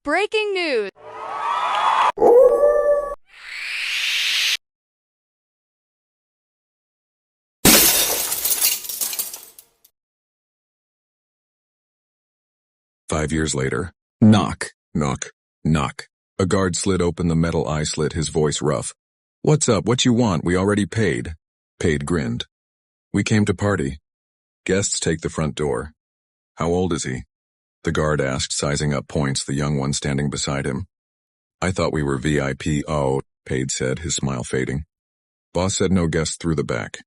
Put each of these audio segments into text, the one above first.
breaking news. Five years later. Knock, knock, knock. A guard slid open the metal eye slit, his voice rough. "What's up? What you want? We already paid." Paid grinned. "We came to party. Guests take the front door." "How old is he?" The guard asked, sizing up Points, the young one standing beside him. "I thought we were VIP. Oh," Paid said, his smile fading. "Boss said no guests through the back."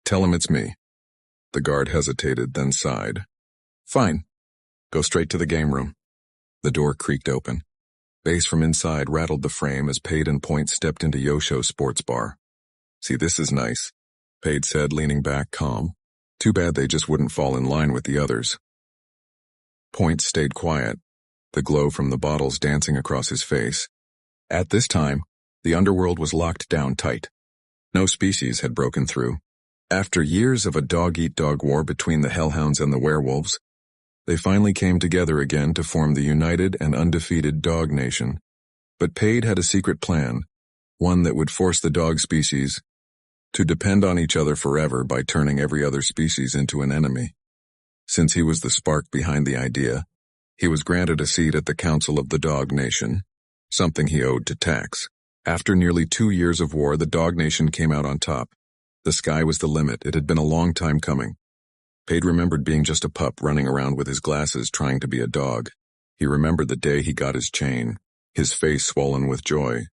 "Tell him it's me." The guard hesitated, then sighed. "Fine. Go straight to the game room." The door creaked open. Bass from inside rattled the frame as Paid and Point stepped into YoShow sports bar. "See, this is nice," Paid said, leaning back, calm. "Too bad they just wouldn't fall in line with the others." Point stayed quiet, the glow from the bottles dancing across his face. At this time, the underworld was locked down tight. No species had broken through. After years of a dog-eat-dog war between the hellhounds and the werewolves, they finally came together again to form the united and undefeated Dog Nation. But Paid had a secret plan, one that would force the dog species to depend on each other forever by turning every other species into an enemy. Since he was the spark behind the idea, he was granted a seat at the Council of the Dog Nation, something he owed to tax. After nearly 2 years of war, the Dog Nation came out on top. The sky was the limit. It had been a long time coming. Paid remembered being just a pup running around with his glasses trying to be a dog. He remembered the day he got his chain, his face swollen with joy.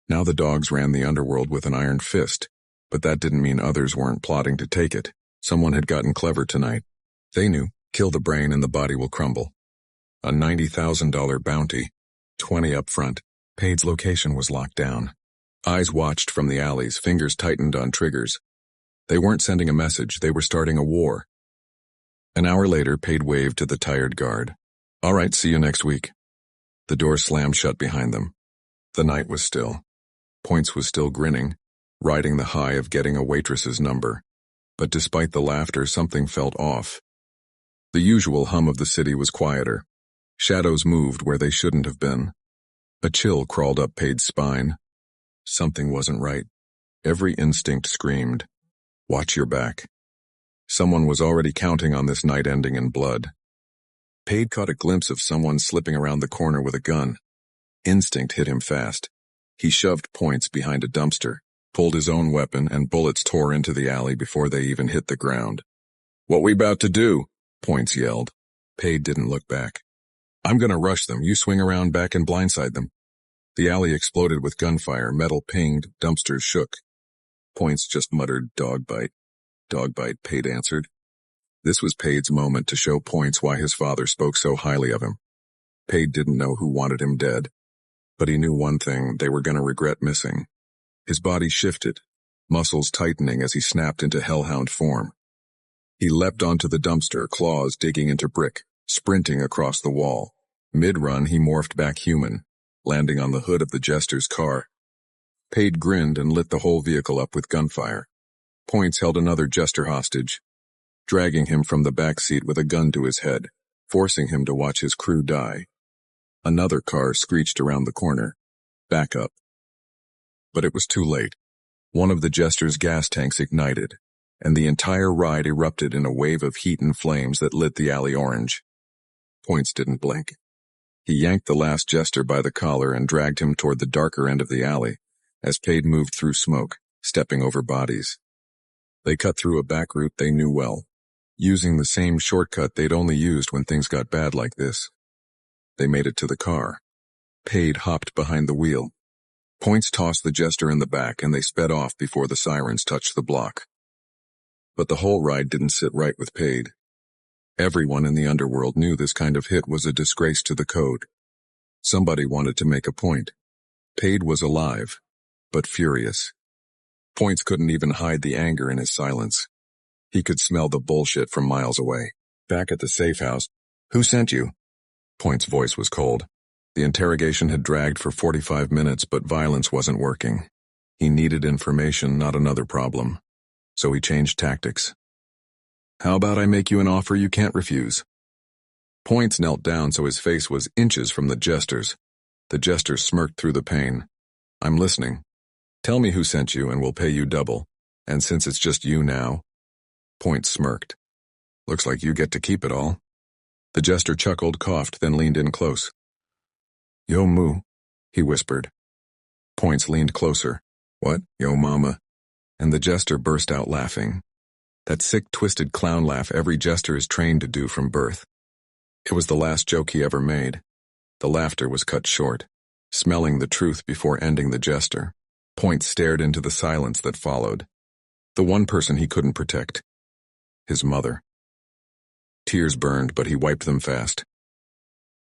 Now the dogs ran the underworld with an iron fist, but that didn't mean others weren't plotting to take it. Someone had gotten clever tonight. They knew, kill the brain and the body will crumble. A $90,000 bounty, 20 up front. Paid's location was locked down. Eyes watched from the alleys, fingers tightened on triggers. They weren't sending a message, they were starting a war. An hour later, Paid waved to the tired guard. "All right, see you next week." The door slammed shut behind them. The night was still. Points was still grinning, riding the high of getting a waitress's number. But despite the laughter, something felt off. The usual hum of the city was quieter. Shadows moved where they shouldn't have been. A chill crawled up Paid's spine. Something wasn't right. Every instinct screamed, "Watch your back." Someone was already counting on this night ending in blood. Paid caught a glimpse of someone slipping around the corner with a gun. Instinct hit him fast. He shoved Points behind a dumpster, pulled his own weapon, and bullets tore into the alley before they even hit the ground. "What we about to do?" Points yelled. Paid didn't look back. "I'm gonna rush them. You swing around back and blindside them." The alley exploded with gunfire, metal pinged, dumpsters shook. Points just muttered, "Dog bite." "Dog bite," Paid answered. This was Paid's moment to show Points why his father spoke so highly of him. Paid didn't know who wanted him dead, but he knew one thing: they were going to regret missing. His body shifted, muscles tightening as he snapped into hellhound form. He leapt onto the dumpster, claws digging into brick, sprinting across the wall. Mid-run, he morphed back human, landing on the hood of the Jester's car. Paid grinned and lit the whole vehicle up with gunfire. Points held another Jester hostage, dragging him from the back seat with a gun to his head, forcing him to watch his crew die. Another car screeched around the corner. Back up. But it was too late. One of the Jester's gas tanks ignited, and the entire ride erupted in a wave of heat and flames that lit the alley orange. Points didn't blink. He yanked the last Jester by the collar and dragged him toward the darker end of the alley, as Paid moved through smoke, stepping over bodies. They cut through a back route they knew well, using the same shortcut they'd only used when things got bad like this. They made it to the car. Paid hopped behind the wheel. Points tossed the Jester in the back and they sped off before the sirens touched the block. But the whole ride didn't sit right with Paid. Everyone in the underworld knew this kind of hit was a disgrace to the code. Somebody wanted to make a point. Paid was alive, but furious. Points couldn't even hide the anger in his silence. He could smell the bullshit from miles away. Back at the safe house, "Who sent you?" Points' voice was cold. The interrogation had dragged for 45 minutes, but violence wasn't working. He needed information, not another problem. So he changed tactics. "How about I make you an offer you can't refuse?" Points knelt down so his face was inches from the jester's. The jester smirked through the pain. I'm listening. Tell me who sent you and we'll pay you double. And since it's just you now. Points smirked. Looks like you get to keep it all. The jester chuckled, coughed, then leaned in close. Yo moo, he whispered. Points leaned closer. What, yo mama? And the jester burst out laughing. That sick, twisted clown laugh every jester is trained to do from birth. It was the last joke he ever made. The laughter was cut short, smelling the truth before ending the jester. Points stared into the silence that followed. The one person he couldn't protect. His mother. Tears burned, but he wiped them fast.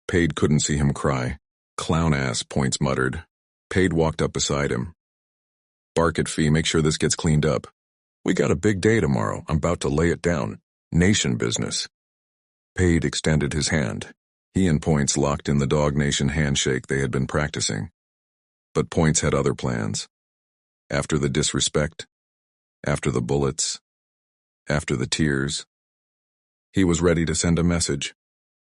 Paid couldn't see him cry. Clown ass, Points muttered. Paid walked up beside him. Bark it, Fee, make sure this gets cleaned up. We got a big day tomorrow. I'm about to lay it down. Nation business. Paid extended his hand. He and Points locked in the Dog Nation handshake they had been practicing. But Points had other plans. After the disrespect, after the bullets, after the tears, he was ready to send a message.